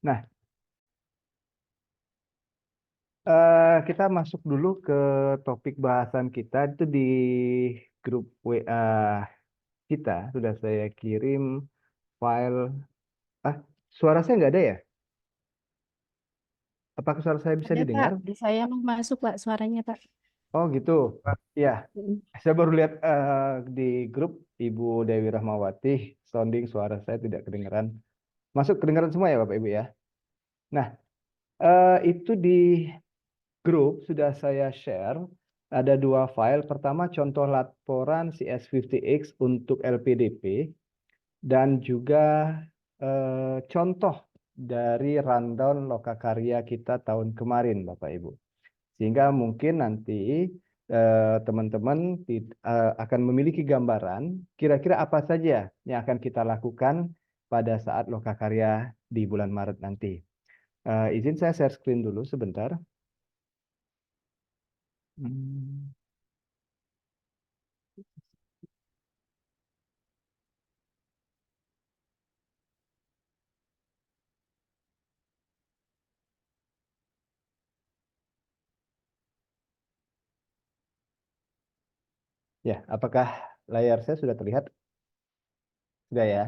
Nah, kita masuk dulu ke topik bahasan kita itu di grup WA kita. Sudah saya kirim file. Ah, suara saya nggak ada ya? Apakah suara saya bisa Ada Pak, didengar? di saya mau masuk Pak suaranya Pak. Oh gitu. Ya, Mm. saya baru lihat di grup Ibu Dewi Rahmawati, sounding suara saya tidak kedengaran. Masuk kedengaran semua ya Bapak Ibu ya? Nah, itu di grup sudah saya share. Ada dua file. Pertama contoh laporan CS50X untuk LPDP dan juga contoh dari rundown lokakarya kita tahun kemarin, Bapak Ibu. Sehingga mungkin nanti teman-teman akan memiliki gambaran kira-kira apa saja yang akan kita lakukan pada saat lokakarya di bulan Maret nanti. Izin saya share screen dulu sebentar. Hmm. Ya, apakah layar saya sudah terlihat? Sudah ya.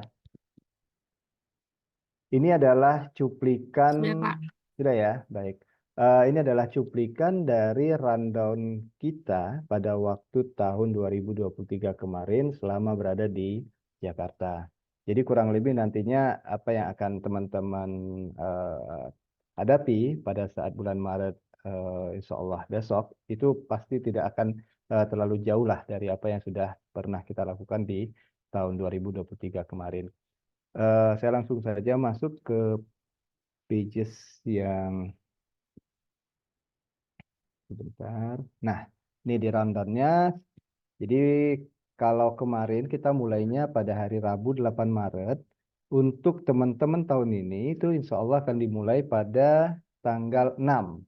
Ini adalah cuplikan, Sudah Pak. sudah ya, baik. Ini adalah cuplikan dari rundown kita pada waktu tahun 2023 kemarin selama berada di Jakarta. Jadi kurang lebih nantinya apa yang akan teman-teman hadapi pada saat bulan Maret insya Allah besok itu pasti tidak akan terlalu jauh lah dari apa yang sudah pernah kita lakukan di tahun 2023 kemarin. Saya langsung saja masuk ke pages yang sebentar. Nah, ini di rundown-nya. Jadi kalau kemarin kita mulainya pada hari Rabu 8 Maret, untuk teman-teman tahun ini itu insya Allah akan dimulai pada tanggal 6.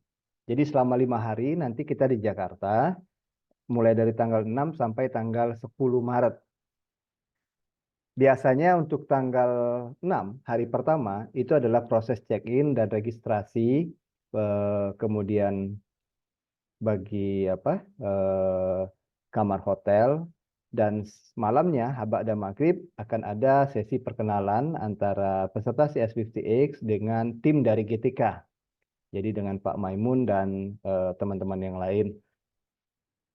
Jadi selama 5 hari nanti kita di Jakarta, mulai dari tanggal 6 sampai tanggal 10 Maret. Biasanya untuk tanggal 6, hari pertama, itu adalah proses check-in dan registrasi, kemudian bagi apa kamar hotel, dan malamnya ba'da maghrib akan ada sesi perkenalan antara peserta CS50X dengan tim dari GTK. Jadi dengan Pak Maimun dan teman-teman yang lain.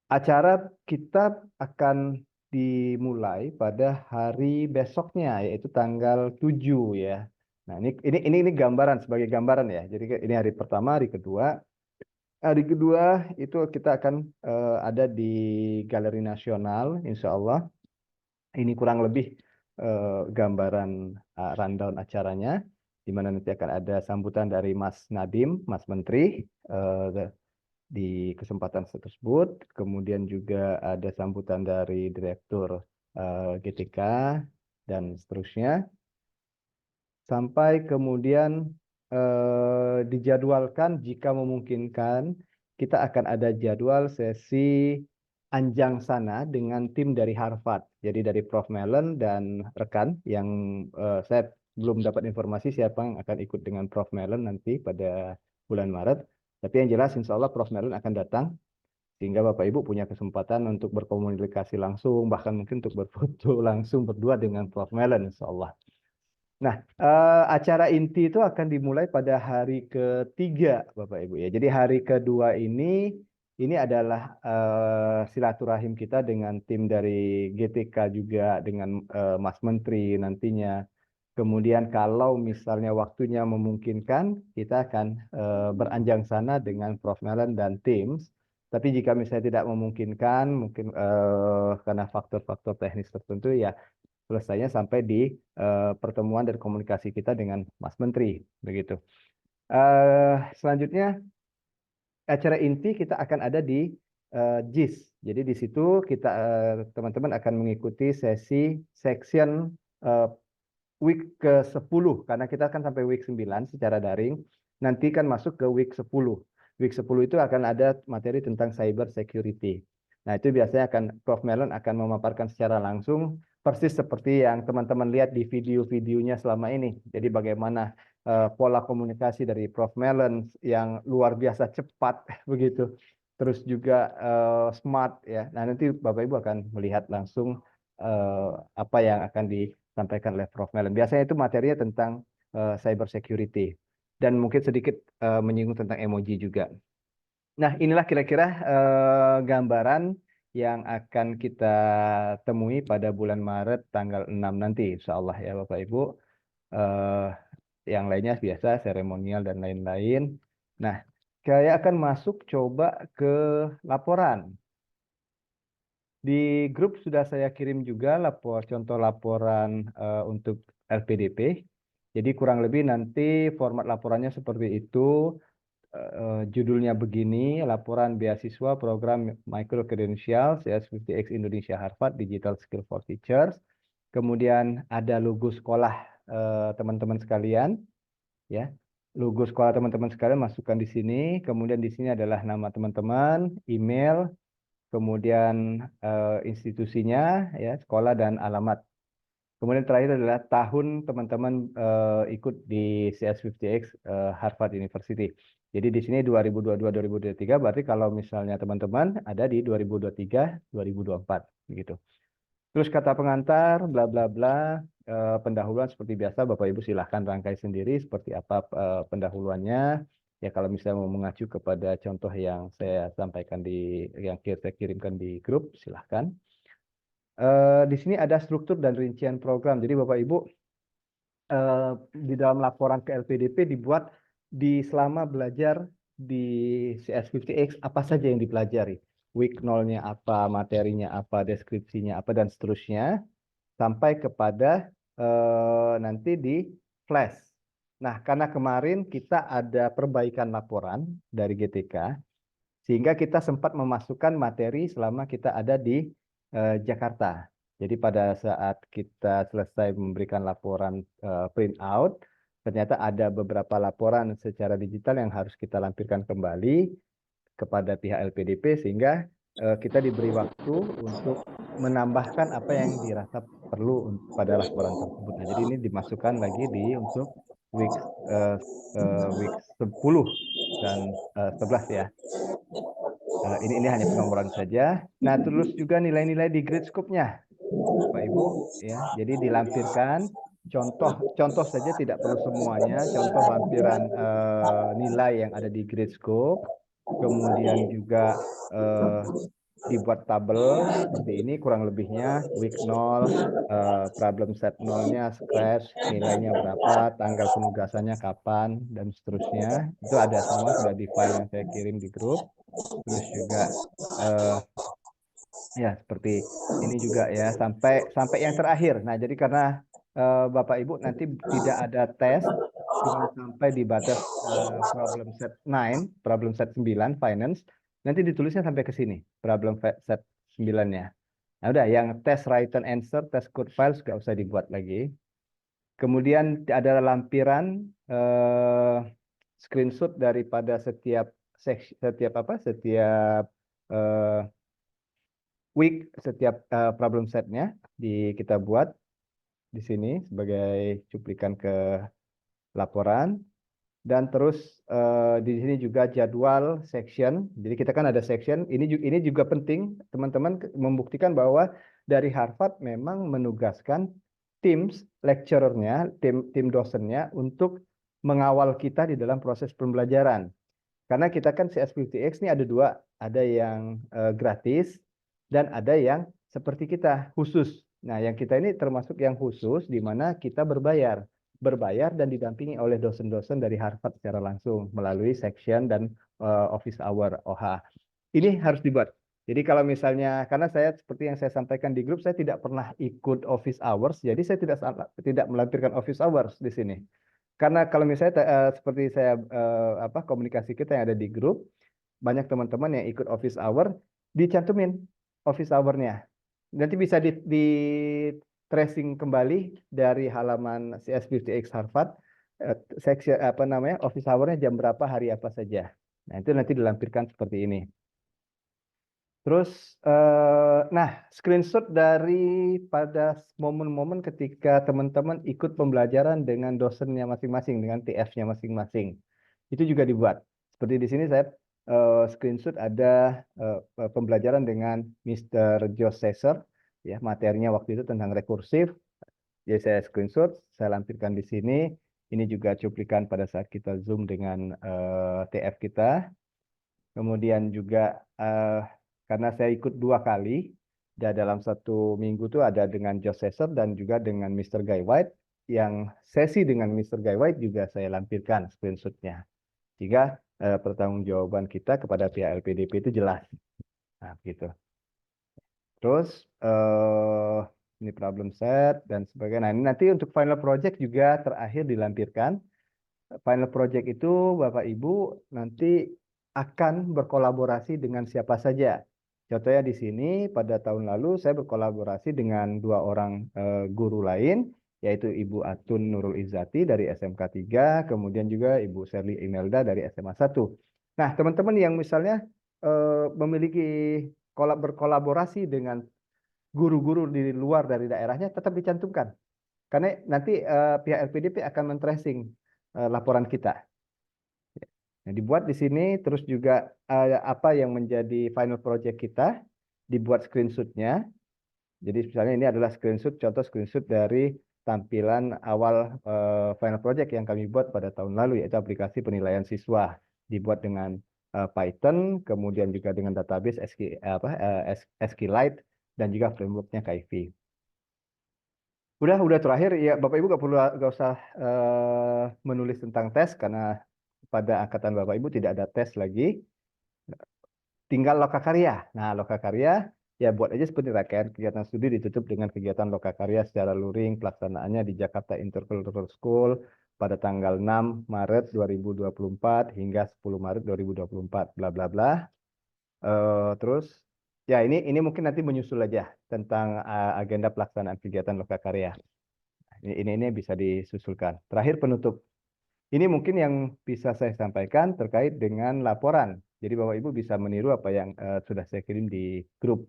Acara kita akan dimulai pada hari besoknya, yaitu tanggal 7 ya. Nah, ini gambaran sebagai gambaran ya. Jadi ini hari pertama, hari kedua. Hari kedua itu kita akan ada di Galeri Nasional, insya Allah. Ini kurang lebih gambaran rundown acaranya, di mana nanti akan ada sambutan dari Mas Nadiem, Mas Menteri, di kesempatan tersebut. Kemudian juga ada sambutan dari Direktur GTK dan seterusnya. Sampai kemudian dijadwalkan jika memungkinkan kita akan ada jadwal sesi Anjang Sana dengan tim dari Harvard. Jadi dari Prof. Mellon dan rekan yang saya belum dapat informasi siapa yang akan ikut dengan Prof. Mellon nanti pada bulan Maret. Tapi yang jelas insya Allah Prof. Mellon akan datang sehingga Bapak Ibu punya kesempatan untuk berkomunikasi langsung, bahkan mungkin untuk berfoto langsung berdua dengan Prof. Mellon insya Allah. Nah, acara inti itu akan dimulai pada hari ketiga, Bapak Ibu ya. Jadi hari kedua ini adalah silaturahim kita dengan tim dari GTK juga dengan Mas Menteri nantinya. Kemudian kalau misalnya waktunya memungkinkan, kita akan beranjang sana dengan Prof. Melen dan Teams. Tapi jika misalnya tidak memungkinkan, mungkin karena faktor-faktor teknis tertentu ya selesainya sampai di pertemuan dan komunikasi kita dengan Mas Menteri, begitu. Selanjutnya acara inti kita akan ada di JIS. Jadi di situ kita teman-teman akan mengikuti sesi section eh, week ke-10 karena kita akan sampai week 9 secara daring. Nanti kan masuk ke week 10. Week 10 itu akan ada materi tentang cyber security. Nah, itu biasanya akan Prof. Melon akan memaparkan secara langsung persis seperti yang teman-teman lihat di video-videonya selama ini. Jadi bagaimana pola komunikasi dari Prof. Melon yang luar biasa cepat begitu. Terus juga smart ya. Nah, nanti Bapak Ibu akan melihat langsung apa yang akan disampaikan oleh Prof. Melon. Biasanya itu materinya tentang cyber security dan mungkin sedikit menyinggung tentang emoji juga. Nah, inilah kira-kira gambaran yang akan kita temui pada bulan Maret tanggal 6 nanti, insya Allah ya Bapak Ibu. Eh, yang lainnya biasa, seremonial dan lain-lain. Nah, saya akan masuk coba ke laporan. Di grup sudah saya kirim juga contoh laporan untuk LPDP. Jadi kurang lebih nanti format laporannya seperti itu. Judulnya begini, laporan beasiswa program Micro Credentials CS50X Indonesia Harvard Digital Skill for Teachers. Kemudian ada logo sekolah teman-teman sekalian, ya. Logo sekolah teman-teman sekalian masukkan di sini. Kemudian di sini adalah nama teman-teman, email, kemudian institusinya, ya, sekolah dan alamat. Kemudian terakhir adalah tahun teman-teman ikut di CS50X Harvard University. Jadi di sini 2022-2023, berarti kalau misalnya teman-teman ada di 2023-2024 begitu. Terus kata pengantar, bla bla bla, pendahuluan seperti biasa Bapak Ibu silahkan rangkai sendiri seperti apa pendahuluannya. Ya kalau misalnya mau mengacu kepada contoh yang saya sampaikan yang saya kirimkan di grup, silahkan. Di sini ada struktur dan rincian program. Jadi Bapak Ibu di dalam laporan ke LPDP dibuat selama belajar di CS50X apa saja yang dipelajari. Week 0-nya apa, materinya apa, deskripsinya apa, dan seterusnya. Sampai kepada nanti di flash. Nah, karena kemarin kita ada perbaikan laporan dari GTK, sehingga kita sempat memasukkan materi selama kita ada di Jakarta. Jadi pada saat kita selesai memberikan laporan print out, ternyata ada beberapa laporan secara digital yang harus kita lampirkan kembali kepada pihak LPDP sehingga kita diberi waktu untuk menambahkan apa yang dirasa perlu pada laporan tersebut. Nah, jadi ini dimasukkan lagi untuk week week 10 dan 11 ya. Ini hanya penomoran saja. Nah, terus juga nilai-nilai di grade scope-nya, Pak Ibu, ya. Jadi dilampirkan contoh saja, tidak perlu semuanya. Contoh lampiran nilai yang ada di grade scope. Kemudian juga dibuat tabel seperti ini, kurang lebihnya week 0, problem set 0-nya, scratch, nilainya berapa, tanggal penugasannya kapan, dan seterusnya. Itu ada semua, sudah di file yang saya kirim di grup. Terus juga ya seperti ini juga ya sampai yang terakhir. Nah, jadi karena Bapak Ibu nanti tidak ada tes, cuma sampai di batas problem set 9, problem set 9 finance, nanti ditulisnya sampai ke sini, problem set 9-nya. Nah, udah yang tes written answer, tes code files nggak usah dibuat lagi. Kemudian ada lampiran screenshot daripada setiap week, setiap problem setnya kita buat di sini sebagai cuplikan ke laporan. Dan terus di sini juga jadwal section. Jadi kita kan ada section. Ini juga penting teman-teman membuktikan bahwa dari Harvard memang menugaskan tim lecturernya, tim dosennya untuk mengawal kita di dalam proses pembelajaran. Karena kita kan CS50X ini ada dua, ada yang gratis dan ada yang seperti kita khusus. Nah, yang kita ini termasuk yang khusus di mana kita berbayar dan didampingi oleh dosen-dosen dari Harvard secara langsung melalui section dan office hour OH. Ini harus dibuat. Jadi kalau misalnya, karena saya seperti yang saya sampaikan di grup, saya tidak pernah ikut office hours, jadi saya tidak melampirkan office hours di sini. Karena kalau misalnya seperti saya komunikasi kita yang ada di grup, banyak teman-teman yang ikut office hour, dicantumin office hour-nya. Nanti bisa di tracing kembali dari halaman CS50X Harvard, section office hour-nya jam berapa, hari apa saja. Nah, itu nanti dilampirkan seperti ini. Terus, nah, screenshot dari pada momen-momen ketika teman-teman ikut pembelajaran dengan dosennya masing-masing, dengan TF-nya masing-masing. Itu juga dibuat. Seperti di sini saya screenshot ada pembelajaran dengan Mr. Josh Sesser, ya, materinya waktu itu tentang rekursif. Jadi saya screenshot, saya lampirkan di sini. Ini juga cuplikan pada saat kita Zoom dengan TF kita. Kemudian juga karena saya ikut 2 kali, dan dalam 1 minggu tuh ada dengan Josh Sesser dan juga dengan Mr. Guy White. Yang sesi dengan Mr. Guy White juga saya lampirkan screenshotnya. Jika pertanggungjawaban kita kepada pihak LPDP itu jelas. Nah, gitu. Terus ini problem set dan sebagainya. Nah, ini nanti untuk final project juga terakhir dilampirkan. Final project itu Bapak Ibu nanti akan berkolaborasi dengan siapa saja. Contohnya di sini pada tahun lalu saya berkolaborasi dengan 2 orang guru lain, yaitu Ibu Atun Nurul Izzati dari SMK 3, kemudian juga Ibu Sherly Imelda dari SMA 1. Nah, teman-teman yang misalnya memiliki berkolaborasi dengan guru-guru di luar dari daerahnya tetap dicantumkan. Karena nanti pihak LPDP akan men-tracing laporan kita. Nah, dibuat di sini, terus juga apa yang menjadi final project kita, dibuat screenshotnya. Jadi misalnya ini adalah screenshot, contoh screenshot dari tampilan awal final project yang kami buat pada tahun lalu, yaitu aplikasi penilaian siswa. Dibuat dengan Python, kemudian juga dengan database SQLite, dan juga frameworknya KIV. Udah terakhir ya, Bapak Ibu nggak usah menulis tentang tes karena pada angkatan Bapak Ibu tidak ada tes lagi. Tinggal lokakarya. Nah, lokakarya ya buat aja seperti rangkaian kegiatan studi ditutup dengan kegiatan lokakarya secara luring, pelaksanaannya di Jakarta Intercultural School pada tanggal 6 Maret 2024 hingga 10 Maret 2024, bla bla bla. Terus ya ini mungkin nanti menyusul aja tentang agenda pelaksanaan kegiatan lokakarya. Ini bisa disusulkan. Terakhir penutup. Ini mungkin yang bisa saya sampaikan terkait dengan laporan. Jadi Bapak Ibu bisa meniru apa yang sudah saya kirim di grup.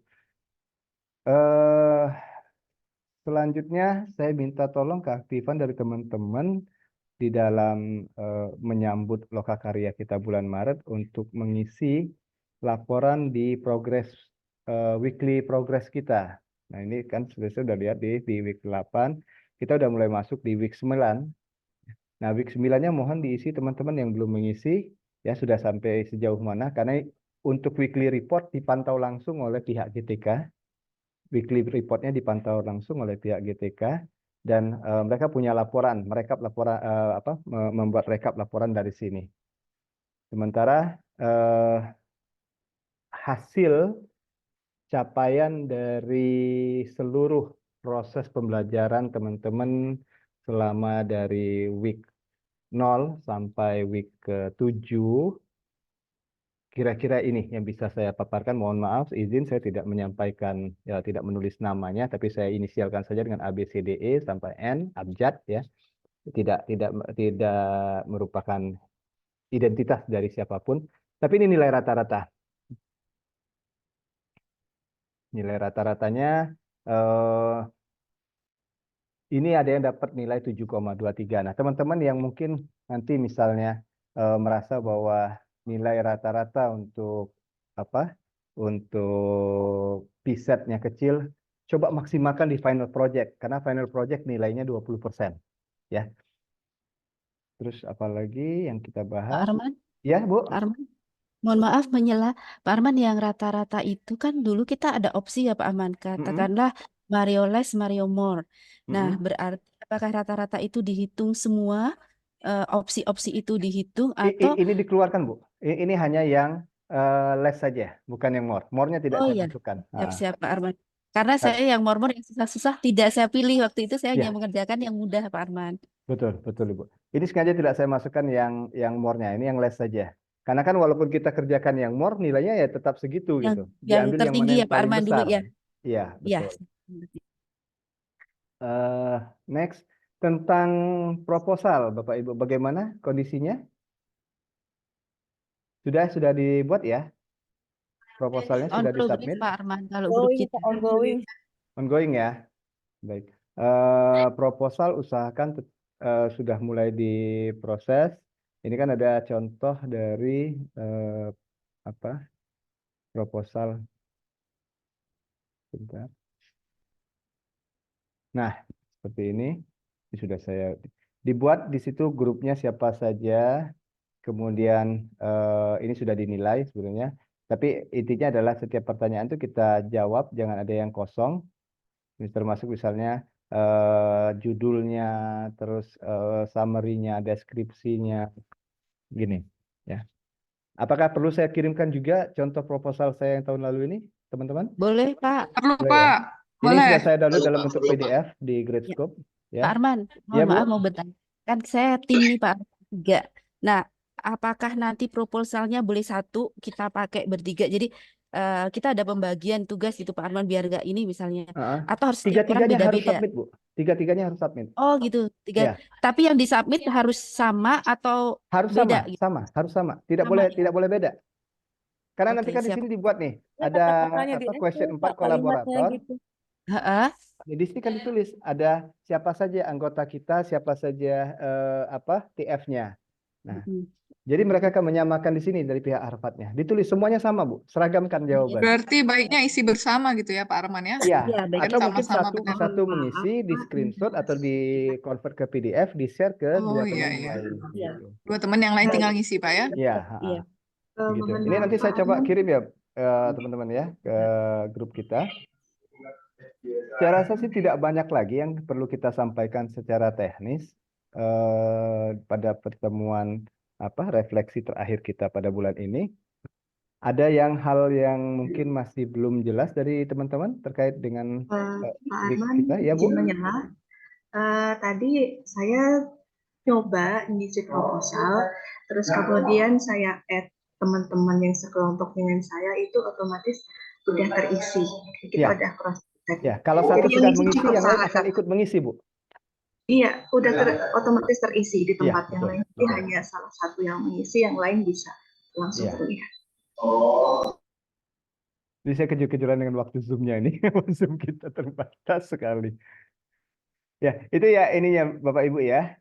Eh, Selanjutnya saya minta tolong keaktifan dari teman-teman di dalam menyambut lokakarya kita bulan Maret untuk mengisi laporan di progress weekly progress kita. Nah, ini kan sudah lihat di week 8, kita udah mulai masuk di week 9. Nah, week 9-nya mohon diisi teman-teman yang belum mengisi, ya sudah sampai sejauh mana, karena untuk weekly report dipantau langsung oleh pihak GTK. Weekly reportnya dipantau langsung oleh pihak GTK, dan mereka punya laporan, membuat rekap laporan dari sini. Sementara hasil capaian dari seluruh proses pembelajaran teman-teman selama dari week 0 sampai week ke-7, kira-kira ini yang bisa saya paparkan. Mohon maaf, izin saya tidak menyampaikan, ya tidak menulis namanya, tapi saya inisialkan saja dengan A, B, C, D, E sampai N, abjad ya. Tidak merupakan identitas dari siapapun, tapi ini nilai rata-rata. Nilai rata-ratanya ini ada yang dapat nilai 7,23. Nah, teman-teman yang mungkin nanti misalnya merasa bahwa nilai rata-rata untuk apa? Untuk PSET-nya kecil, coba maksimalkan di final project karena final project nilainya 20%, ya. Terus apalagi yang kita Pak bahas? Arman, Ya, Bu. Pak Arman, mohon maaf menyela, Pak Arman, yang rata-rata itu kan dulu kita ada opsi ya Pak Arman, Mm-mm. katakanlah Mario Less, Mario More. Nah, Mm-mm. berarti apakah rata-rata itu dihitung semua, opsi-opsi itu dihitung atau Ini dikeluarkan, Bu. Ini hanya yang less saja, bukan yang more. More-nya tidak oh saya ya, masukkan. siap-siap Pak Arman. Karena saya yang mormon yang susah-susah tidak saya pilih waktu itu, saya hanya Ya, mengerjakan yang mudah Pak Arman. betul, betul, Ibu. Ini sengaja tidak saya masukkan yang more-nya, ini yang less saja. Karena kan walaupun kita kerjakan yang more, nilainya ya tetap segitu Yang gitu. yang Diambil yang mana tertinggi yang ya Pak paling Arman dulu besar. ya. Iya, Ya. betul. Eh, Next, tentang proposal, Bapak Ibu, bagaimana kondisinya? Sudah dibuat ya? proposalnya On sudah progress disubmit? Pak Arman kalau grup kita. Ongoing ya. Baik. Proposal usahakan sudah mulai diproses. Ini kan ada contoh dari apa proposal. Bentar. Nah, seperti ini. Ini sudah saya dibuat di situ grupnya siapa saja. Kemudian ini sudah dinilai sebenarnya. Tapi intinya adalah setiap pertanyaan itu kita jawab, jangan ada yang kosong. Ini termasuk misalnya judulnya, terus summary-nya, deskripsinya, gini. Ya. Apakah perlu saya kirimkan juga contoh proposal saya yang tahun lalu ini, teman-teman? Boleh Pak. Perlu, Boleh ya? Pak. Ini Boleh. sudah saya download dalam bentuk PDF di Gradescope. Ya. Pak Arman, Ya, mohon Bu. maaf mau bertanya. Kan saya tim nih Pak Arman, 3. Nah, apakah nanti proposalnya boleh 1 kita pakai bertiga? Jadi kita ada pembagian tugas gitu Pak Arman biar nggak ini misalnya. Atau harus setiap orang Tiga-tiganya harus beda-beda? submit, Bu. Tiga-tiganya harus submit. Oh gitu, 3. Ya. Tapi yang disubmit harus sama atau Harus beda sama, gitu? harus sama. Tidak Sama boleh ya? tidak boleh beda. Karena nanti Oke, kan di siap. sini dibuat nih, Ya, ada kata-katanya di question 4 Pak, kalimatnya kolaborator. gitu. Heeh. Di sini kan ditulis ada siapa saja anggota kita, siapa saja TF-nya. Nah, jadi mereka akan menyamakan di sini dari pihak Harvard-nya. Ditulis semuanya sama, Bu. Seragamkan jawaban. Berarti baiknya isi bersama gitu ya, Pak Arman ya? Iya, Iya, baik. Kan atau mungkin sama-sama benar. satu mengisi, di screenshot atau di convert ke PDF, di share ke Oh dua iya, teman iya. lain. Iya. Gitu. Dua teman yang lain tinggal ngisi, Pak ya? Iya, Iya. begitu. Ini nanti saya coba kirim ya, teman-teman ya, ke grup kita. Saya rasa sih tidak banyak lagi yang perlu kita sampaikan secara teknis pada pertemuan refleksi terakhir kita pada bulan ini. Ada hal yang mungkin masih belum jelas dari teman-teman terkait dengan Pak di Arman, kita, ya Bu? izin menyela. Tadi saya coba ngisi proposal, terus kemudian saya add teman-teman yang sekelompok dengan saya itu otomatis sudah terisi. Kita Ya. udah cross check. Ya, kalau satu Jadi sudah yang ngisi mengisi, cukup yang lain sangat akan ikut mengisi, Bu. Iya, udah otomatis terisi di Iya, tempat yang betul, lain. Jadi betul. hanya salah satu yang mengisi, yang lain bisa langsung Iya. terlihat. Jadi saya kejut-kejutan dengan waktu Zoom-nya ini. Zoom kita terbatas sekali. Ya, itu ya ininya Bapak Ibu ya.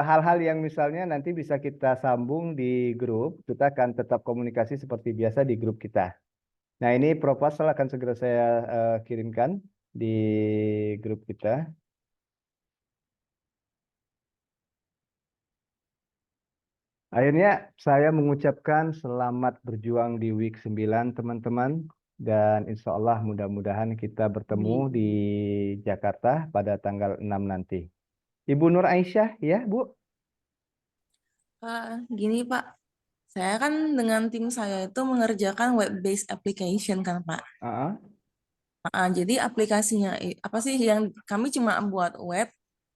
Hal-hal yang misalnya nanti bisa kita sambung di grup, kita akan tetap komunikasi seperti biasa di grup kita. Nah, ini proposal akan segera saya kirimkan di grup kita. Akhirnya saya mengucapkan selamat berjuang di week 9 teman-teman. Dan insya Allah mudah-mudahan kita bertemu di Jakarta pada tanggal 6 nanti. Ibu Nur Aisyah ya Bu? Gini Pak, saya kan dengan tim saya itu mengerjakan web-based application kan Pak. Jadi aplikasinya apa sih yang kami cuma buat web,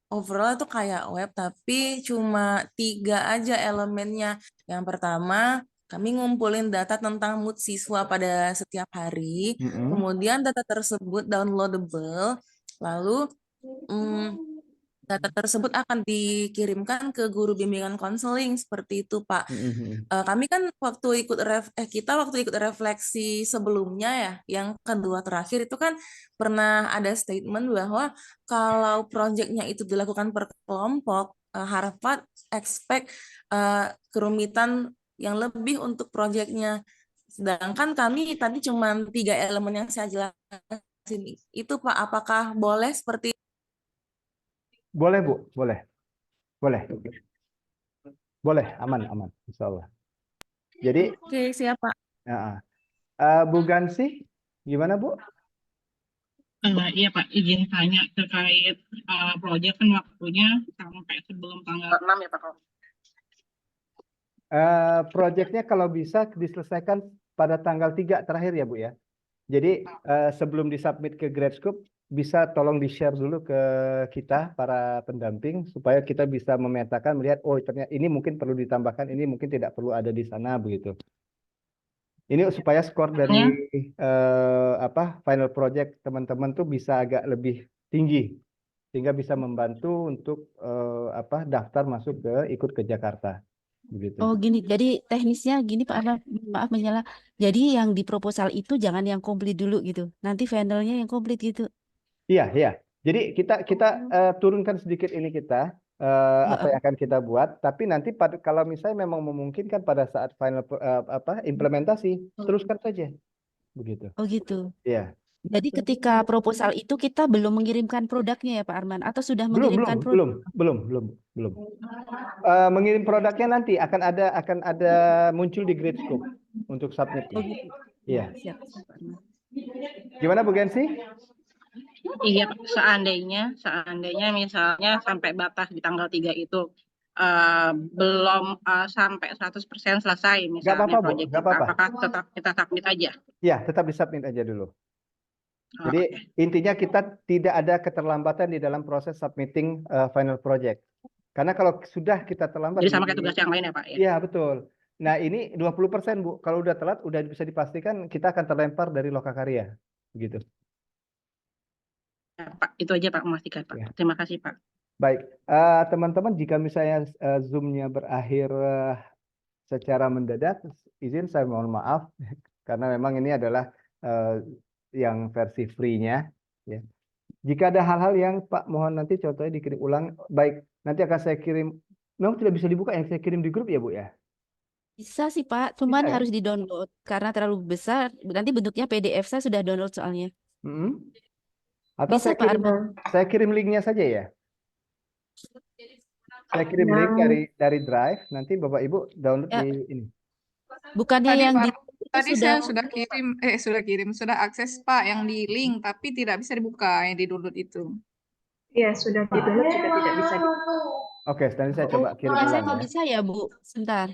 overall itu kayak web tapi cuma 3 aja elemennya. Yang pertama kami ngumpulin data tentang mood siswa pada setiap hari, kemudian data tersebut downloadable, lalu data tersebut akan dikirimkan ke guru bimbingan konseling seperti itu Pak. Kami kan kita waktu ikut refleksi sebelumnya ya, yang kedua terakhir itu kan pernah ada statement bahwa kalau proyeknya itu dilakukan per kelompok, Harvard expect kerumitan yang lebih untuk proyeknya. Sedangkan kami tadi cuma 3 elemen yang saya jelasin itu Pak, apakah boleh seperti Boleh Bu, boleh. Boleh, aman, insya Allah. Jadi, Oke, siap Pak. Bu Gansi, gimana Bu? Iya Pak, izin tanya terkait proyek kan waktunya sampai sebelum tanggal 6 ya Pak. Proyeknya kalau bisa diselesaikan pada tanggal 3 terakhir ya Bu ya. Jadi sebelum disubmit ke Gradescope, bisa tolong di-share dulu ke kita, para pendamping, supaya kita bisa memetakan, melihat, oh ternyata ini mungkin perlu ditambahkan, ini mungkin tidak perlu ada di sana, begitu. Ini supaya skor dari final project teman-teman tuh bisa agak lebih tinggi, sehingga bisa membantu untuk daftar masuk ikut ke Jakarta. begitu. Oh gini, jadi teknisnya gini Pak Arman, maaf menyela. Jadi yang di proposal itu jangan yang komplit dulu gitu. Nanti finalnya yang komplit gitu. Iya, iya. Jadi kita turunkan sedikit ini kita apa Heeh. yang akan kita buat, tapi nanti kalau misalnya memang memungkinkan pada saat final implementasi, teruskan saja, begitu. Oh gitu. Iya. Jadi ketika proposal itu kita belum mengirimkan produknya ya Pak Arman, atau sudah Belum, mengirimkan produk? belum. Mengirim produknya nanti akan ada muncul di Grid Scope untuk submitnya. Oh gitu. Iya. Siap, siap Pak Arman. Gimana Bu Gensi? Iya, Pak. Seandainya misalnya sampai batas di tanggal 3 itu belum sampai 100% selesai Nggak misalnya apa-apa Bu, proyek nggak kita, apa-apa. apakah tetap kita submit aja? Ya, tetap disubmit aja dulu. Oh, Jadi oke. intinya kita tidak ada keterlambatan di dalam proses submitting final project. Karena kalau sudah kita terlambat Jadi sama kayak tugas yang lain ya Pak ya? Iya, betul. Nah, ini 20% Bu. Kalau udah telat, udah bisa dipastikan kita akan terlempar dari lokakarya. Begitu. Ya, Pak, itu aja Pak memastikan Pak. Ya. Terima kasih Pak. Baik, teman-teman, jika misalnya Zoom-nya berakhir secara mendadak, izin saya mohon maaf karena memang ini adalah yang versi free-nya. Ya. Jika ada hal-hal yang Pak mohon nanti contohnya dikirim ulang, baik nanti akan saya kirim. Memang tidak bisa dibuka yang saya kirim di grup ya Bu ya? Bisa sih Pak, cuman Bisa ya? harus di-download karena terlalu besar. Nanti bentuknya PDF, saya sudah download soalnya. Mm-mm. Atau Bisa Pak Arman. saya kirim linknya saja ya. Saya kirim link dari Drive, nanti Bapak Ibu download Ya, di ini. bukannya Tadi yang Pak, di itu tadi sudah saya sudah akses Pak yang di link, tapi tidak bisa dibuka yang di download itu. Iya, sudah di-download juga tidak bisa dibuka. Oke, nanti saya coba kirim Saya ulang kok ya. bisa ya Bu? Sebentar.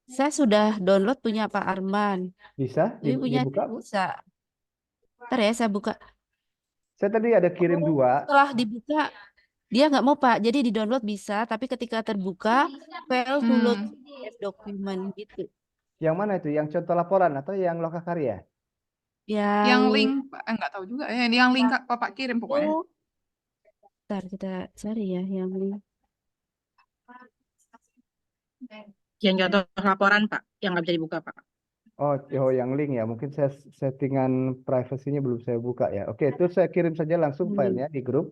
Saya sudah download punya Pak Arman. Bisa Tapi punya dibuka Bu? bisa. Ntar ya saya buka. Saya tadi ada kirim 2. Setelah dibuka, dia nggak mau Pak. Jadi di-download bisa, tapi ketika terbuka, fail to load Hmm. PDF document gitu. Yang mana itu? Yang contoh laporan atau yang lokakarya? Yang link, Pak, nggak tahu juga. Yang link Bapak kirim pokoknya. Oh, ntar kita cari ya yang link. Yang contoh laporan Pak, yang nggak bisa dibuka Pak. Oh, yang link ya. Mungkin saya settingan privasinya belum saya buka ya. Oke, itu saya kirim saja langsung filenya di grup.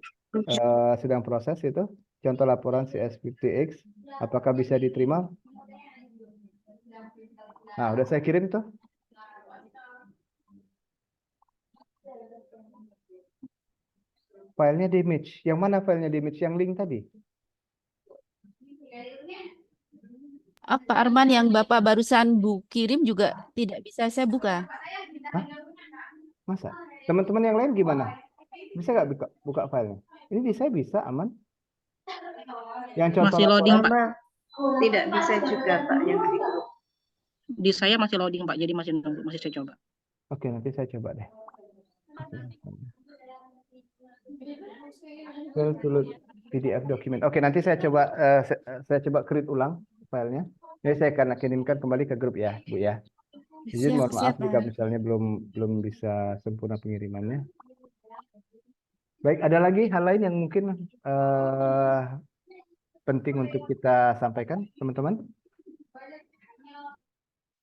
Sedang proses itu. Contoh laporan CS50X. Apakah bisa diterima? Nah, udah saya kirim tuh. Filenya di image. Yang mana filenya di image? Yang link tadi? Apa Arman yang Bapak barusan kirim juga tidak bisa saya buka? Hah? Masa? Teman-teman yang lain gimana? Bisa nggak buka filenya? Ini bisa aman. Yang contoh Masih loading Pak. Tidak bisa juga Pak yang di grup. Di saya masih loading Pak, jadi masih nunggu, masih saya coba. Oke, nanti saya coba deh. PDF document. Oke, nanti saya coba create ulang filenya. Jadi saya akan kirimkan kembali ke grup ya, Bu ya. Izin mohon maaf jika misalnya belum bisa sempurna pengirimannya. Baik, ada lagi hal lain yang mungkin penting untuk kita sampaikan, teman-teman?